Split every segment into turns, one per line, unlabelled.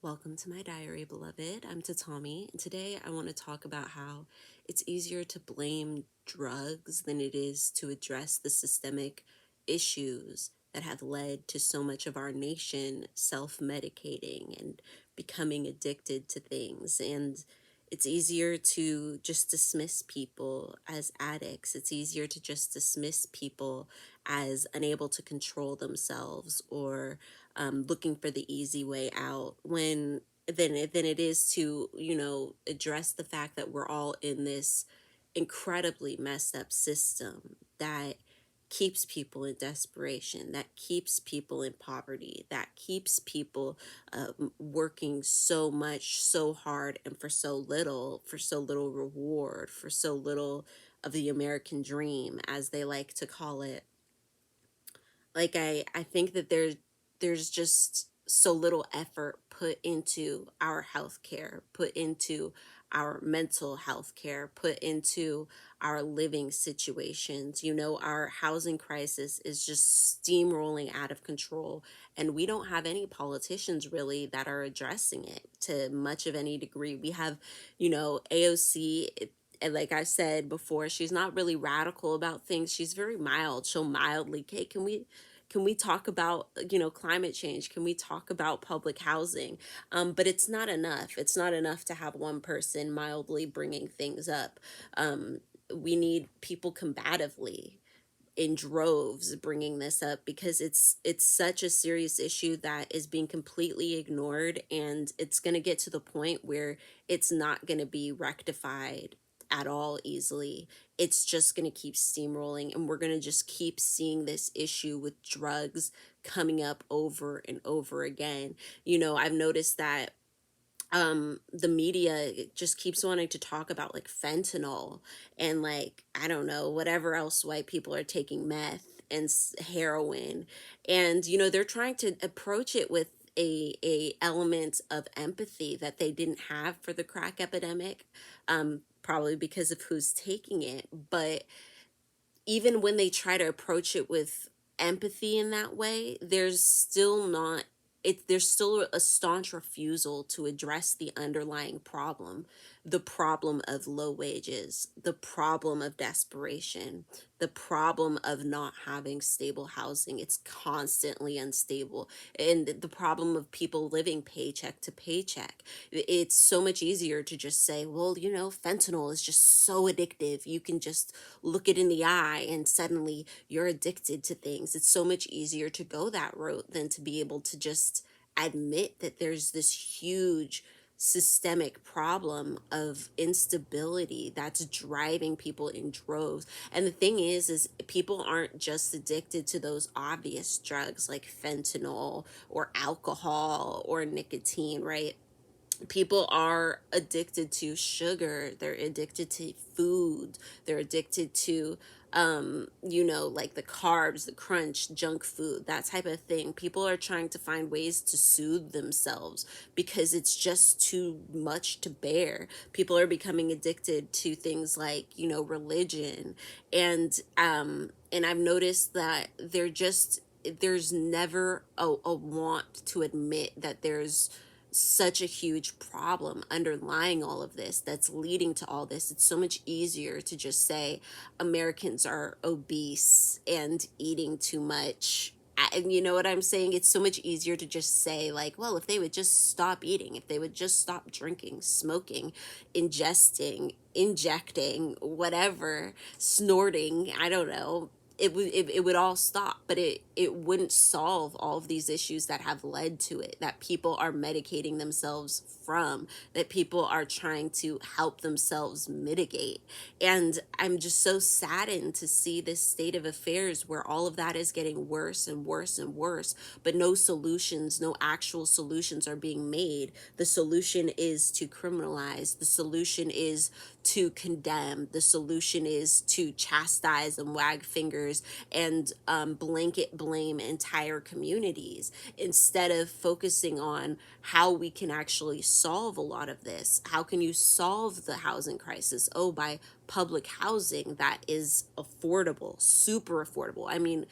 Welcome to my diary, beloved. I'm Tatami, and today I want to talk about how it's easier to blame drugs than it is to address the systemic issues that have led to so much of our nation self-medicating and becoming addicted to things. And it's easier to just dismiss people as addicts. It's easier to just dismiss people as unable to control themselves or looking for the easy way out when than it is to address the fact that we're all in this incredibly messed up system that keeps people in desperation, that keeps people in poverty, that keeps people working so much, so hard, and for so little reward, for so little of the American dream, as they like to call it. I think that there's just so little effort put into our health care, put into our mental health care, put into our living situations. Our housing crisis is just steamrolling out of control, and we don't have any politicians really that are addressing it to much of any degree. We have, AOC. And like I said before, she's not really radical about things. She's very mild. She'll mildly, okay, can we talk about climate change? Can we talk about public housing? But it's not enough. It's not enough to have one person mildly bringing things up. We need people combatively in droves bringing this up, because it's such a serious issue that is being completely ignored, and it's going to get to the point where it's not going to be rectified at all easily. It's just going to keep steamrolling, and we're going to just keep seeing this issue with drugs coming up over and over again. I've noticed that the media just keeps wanting to talk about like fentanyl and, like, I don't know, whatever else white people are taking, meth and heroin. And they're trying to approach it with a element of empathy that they didn't have for the crack epidemic, probably because of who's taking it. But even when they try to approach it with empathy in that way, there's still a staunch refusal to address the underlying problem, the problem of low wages, the problem of desperation, the problem of not having stable housing. It's constantly unstable, and the problem of people living paycheck to paycheck. It's so much easier to just say, well, fentanyl is just so addictive. You can just look it in the eye and suddenly you're addicted to things. It's so much easier to go that route than to be able to just admit that there's this huge systemic problem of instability that's driving people in droves. And the thing is people aren't just addicted to those obvious drugs like fentanyl or alcohol or nicotine, right? People are addicted to sugar, they're addicted to food, they're addicted to like the carbs, the crunch, junk food, that type of thing. People are trying to find ways to soothe themselves because it's just too much to bear. People are becoming addicted to things like religion, and I've noticed that there's never a want to admit that there's such a huge problem underlying all of this that's leading to all this. It's so much easier to just say Americans are obese and eating too much. And you know what I'm saying? It's so much easier to just say, like, well, if they would just stop eating, if they would just stop drinking, smoking, ingesting, injecting, whatever, snorting, I don't know, it would all stop. But it wouldn't solve all of these issues that have led to it, that people are medicating themselves from, that people are trying to help themselves mitigate. And I'm just so saddened to see this state of affairs where all of that is getting worse and worse and worse, but no solutions, no actual solutions are being made. The solution is to criminalize, the solution is to condemn, the solution is to chastise and wag fingers fingers and blanket blame entire communities instead of focusing on how we can actually solve a lot of this. How can you solve the housing crisis? Oh, by public housing that is affordable, super affordable. I mean,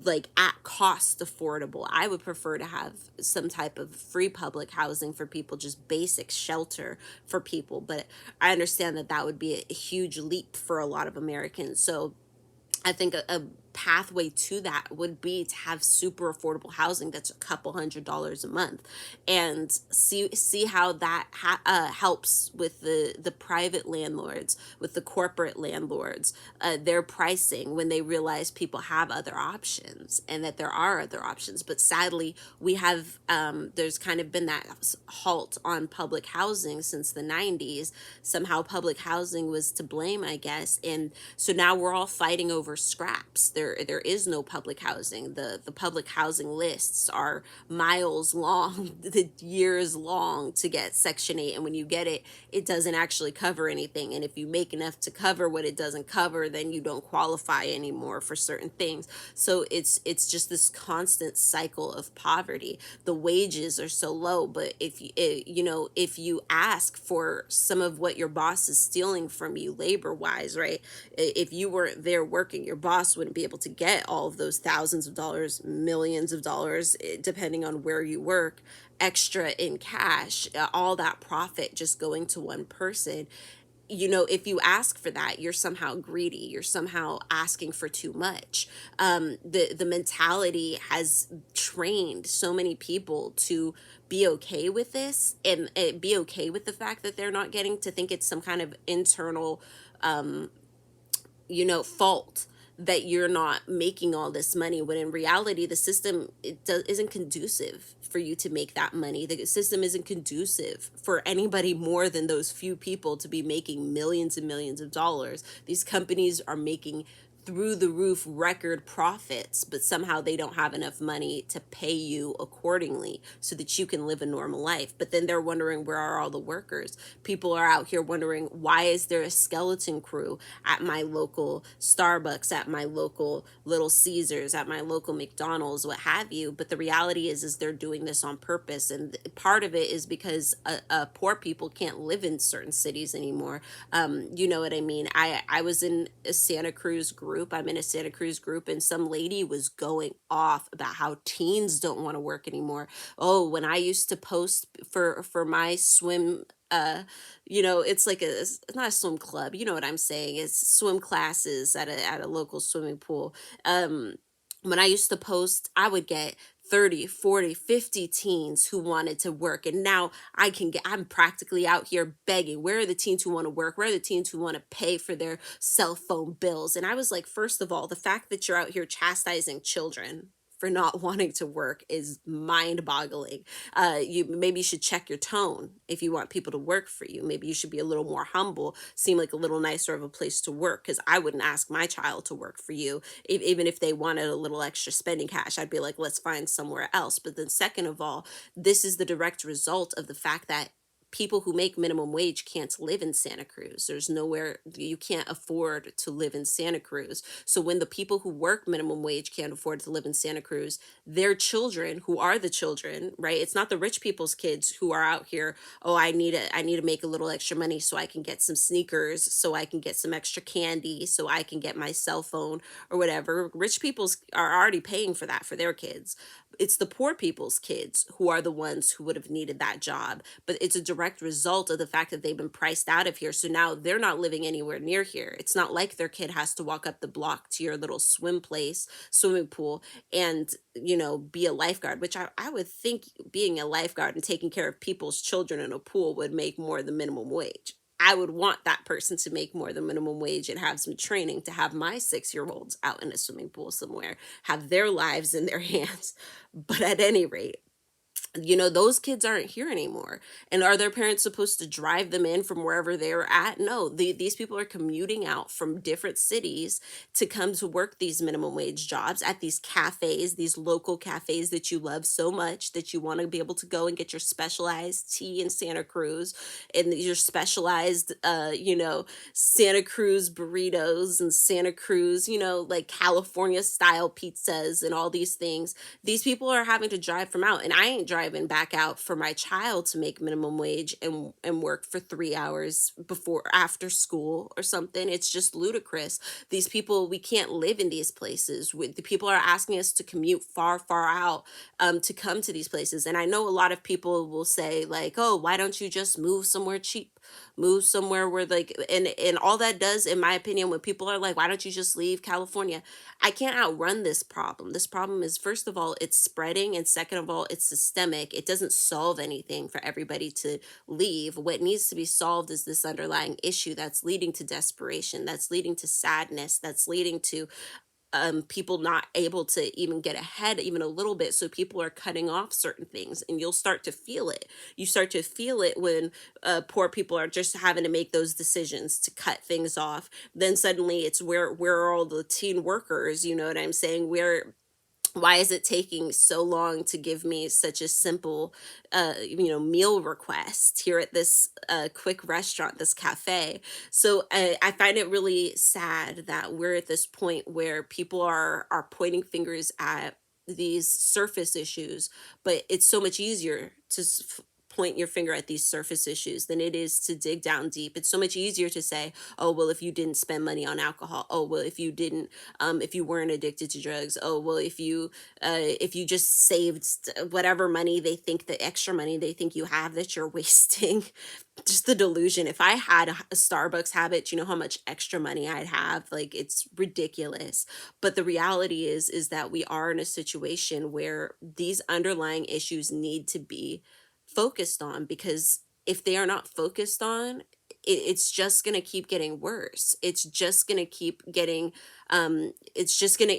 like at cost affordable. I would prefer to have some type of free public housing for people, just basic shelter for people. But I understand that that would be a huge leap for a lot of Americans. So I think a pathway to that would be to have super affordable housing that's a couple $100s a month, and see how that helps with the private landlords, with the corporate landlords, their pricing when they realize people have other options and that there are other options. But sadly, we have there's kind of been that halt on public housing since the 90s. Somehow public housing was to blame, I guess, and so now we're all fighting over scraps. There is no public housing. The public housing lists are miles long, the years long to get Section 8, and when you get it, it doesn't actually cover anything. And if you make enough to cover what it doesn't cover, then you don't qualify anymore for certain things. So it's just this constant cycle of poverty. The wages are so low, but if if you ask for some of what your boss is stealing from you labor wise, right? If you weren't there working, your boss wouldn't be able to get all of those thousands of dollars, millions of dollars, depending on where you work, extra in cash, all that profit just going to one person. If you ask for that, you're somehow greedy. You're somehow asking for too much. The mentality has trained so many people to be okay with this, and be okay with the fact that they're not getting, to think it's some kind of internal fault that you're not making all this money, when in reality the system isn't conducive for you to make that money. The system isn't conducive for anybody more than those few people to be making millions and millions of dollars. These companies are making through the roof record profits, but somehow they don't have enough money to pay you accordingly so that you can live a normal life. But then they're wondering, where are all the workers? People are out here wondering, why is there a skeleton crew at my local Starbucks, at my local Little Caesars, at my local McDonald's, what have you? But the reality is they're doing this on purpose, and part of it is because poor people can't live in certain cities anymore. You know what I mean? I was in a Santa Cruz group. I'm in a Santa Cruz group, and some lady was going off about how teens don't want to work anymore. Oh, when I used to post for my swim, it's like it's not a swim club, you know what I'm saying? It's swim classes at a local swimming pool. Um, when I used to post, I would get 30, 40, 50 teens who wanted to work. And now I'm practically out here begging. Where are the teens who want to work? Where are the teens who want to pay for their cell phone bills? And I was like, first of all, the fact that you're out here chastising children for not wanting to work is mind boggling. You maybe you should check your tone if you want people to work for you. Maybe you should be a little more humble, seem like a little nicer of a place to work, because I wouldn't ask my child to work for you. Even if they wanted a little extra spending cash, I'd be like, let's find somewhere else. But then second of all, this is the direct result of the fact that people who make minimum wage can't live in Santa Cruz. There's nowhere, you can't afford to live in Santa Cruz. So when the people who work minimum wage can't afford to live in Santa Cruz, their children, who are the children, right? It's not the rich people's kids who are out here, oh, I need to make a little extra money so I can get some sneakers, so I can get some extra candy, so I can get my cell phone or whatever. Rich people's are already paying for that for their kids. It's the poor people's kids who are the ones who would have needed that job. But it's a direct result of the fact that they've been priced out of here. So now they're not living anywhere near here. It's not like their kid has to walk up the block to your little swimming pool, and, be a lifeguard, which I would think being a lifeguard and taking care of people's children in a pool would make more than minimum wage. I would want that person to make more than minimum wage and have some training to have my 6 year olds out in a swimming pool somewhere, have their lives in their hands. But at any rate, Those kids aren't here anymore. And are their parents supposed to drive them in from wherever they're at? No, these people are commuting out from different cities to come to work these minimum wage jobs at these cafes, these local cafes that you love so much, that you want to be able to go and get your specialized tea in Santa Cruz, and your specialized Santa Cruz burritos, and Santa Cruz, like California style pizzas and all these things. These people are having to drive from out, and I ain't driving back out for my child to make minimum wage and work for 3 hours before after school or something. It's just ludicrous. These people, we can't live in these places. The people are asking us to commute far, far out, to come to these places. And I know a lot of people will say like, oh, why don't you just move somewhere cheap, move somewhere where, like, and all that does, in my opinion, when people are like, why don't you just leave California? I can't outrun this problem. This problem is, first of all, it's spreading, and second of all, it's systemic. It doesn't solve anything for everybody to leave. What needs to be solved is this underlying issue that's leading to desperation, that's leading to sadness, that's leading to people not able to even get ahead even a little bit. So people are cutting off certain things, and you'll start to feel it. You start to feel it when poor people are just having to make those decisions to cut things off. Then suddenly it's, where are all the teen workers? You know what I'm saying? Why is it taking so long to give me such a simple meal request here at this quick restaurant, this cafe? So I find it really sad that we're at this point where people are pointing fingers at these surface issues, but it's so much easier to point your finger at these surface issues than it is to dig down deep. It's so much easier to say, oh well, if you didn't spend money on alcohol, oh well, if you didn't if you weren't addicted to drugs, oh well, if you just saved whatever money they think, the extra money they think you have that you're wasting. Just the delusion. If I had a Starbucks habit, you know how much extra money I'd have? Like, it's ridiculous. But the reality is that we are in a situation where these underlying issues need to be focused on, because if they are not focused on, it's just going to keep getting worse. It's just going to keep getting we're just going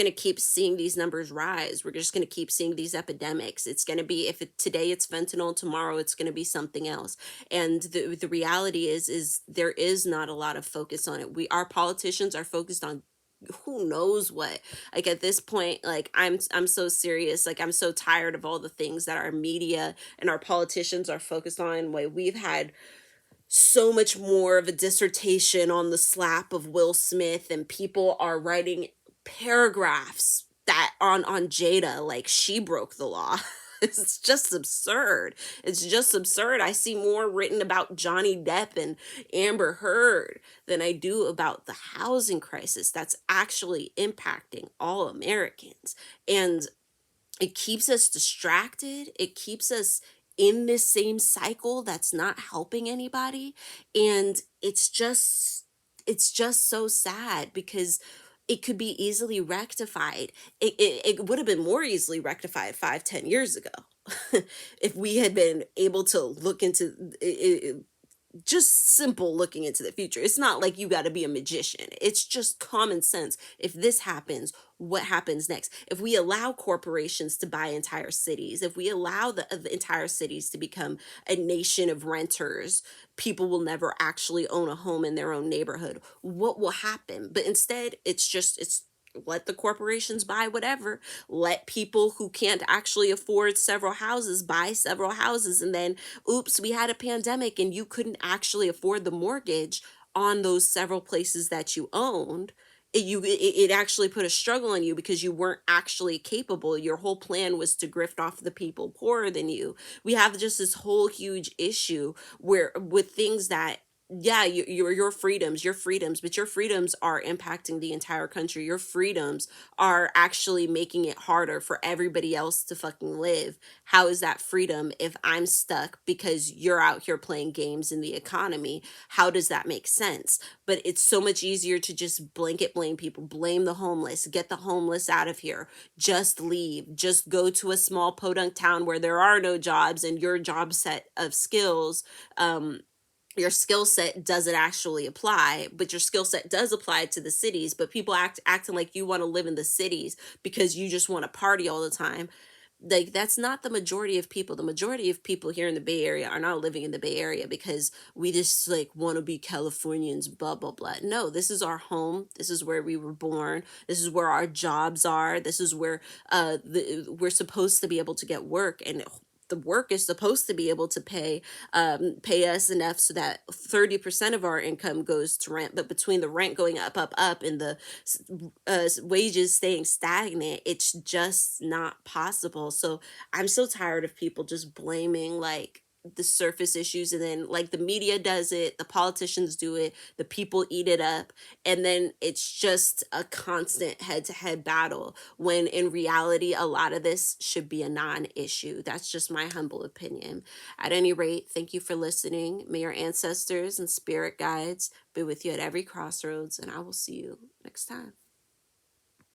to keep seeing these numbers rise. We're just going to keep seeing these epidemics. It's going to be, today it's fentanyl, tomorrow it's going to be something else. And the reality is there is not a lot of focus on it. Our politicians are focused on who knows what. Like, at this point, like, I'm so serious. Like, I'm so tired of all the things that our media and our politicians are focused on. Like, we've had so much more of a dissertation on the slap of Will Smith, and people are writing paragraphs that on Jada, like she broke the law. It's just absurd. It's just absurd. I see more written about Johnny Depp and Amber Heard than I do about the housing crisis that's actually impacting all Americans. And it keeps us distracted. It keeps us in this same cycle that's not helping anybody. And it's just so sad, because it could be easily rectified. It would have been more easily rectified 5, 10 years ago. If we had been able to look into it, just simple looking into the future. It's not like you got to be a magician. It's just common sense. If this happens, what happens next? If we allow corporations to buy entire cities, if we allow the entire cities to become a nation of renters, people will never actually own a home in their own neighborhood. What will happen? But instead, it's let the corporations buy whatever. Let people who can't actually afford several houses buy several houses, and then oops, we had a pandemic and you couldn't actually afford the mortgage on those several places that you owned. It actually put a struggle on you because you weren't actually capable. Your whole plan was to grift off the people poorer than you. We have just this whole huge issue where, with things that, yeah, your freedoms, but your freedoms are impacting the entire country. Your freedoms are actually making it harder for everybody else to fucking live. How is that freedom if I'm stuck because you're out here playing games in the economy? How does that make sense? But it's so much easier to just blanket blame people, blame the homeless, get the homeless out of here, just leave, just go to a small podunk town where there are no jobs, and your job set of skills, your skill set doesn't actually apply, but your skill set does apply to the cities. But people acting like you want to live in the cities because you just want to party all the time. Like, that's not the majority of people. The majority of people here in the Bay Area are not living in the Bay Area because we just like want to be Californians, blah blah blah. No, this is our home. This is where we were born. This is where our jobs are. This is where we're supposed to be able to get work, and the work is supposed to be able to pay us enough so that 30% of our income goes to rent. But between the rent going up and the wages staying stagnant, it's just not possible. So I'm so tired of people just blaming like the surface issues, and then like the media does it, the politicians do it, the people eat it up, and then it's just a constant head to head battle, when in reality a lot of this should be a non-issue. That's just my humble opinion. At any rate, thank you for listening. May your ancestors and spirit guides be with you at every crossroads, and I will see you next time.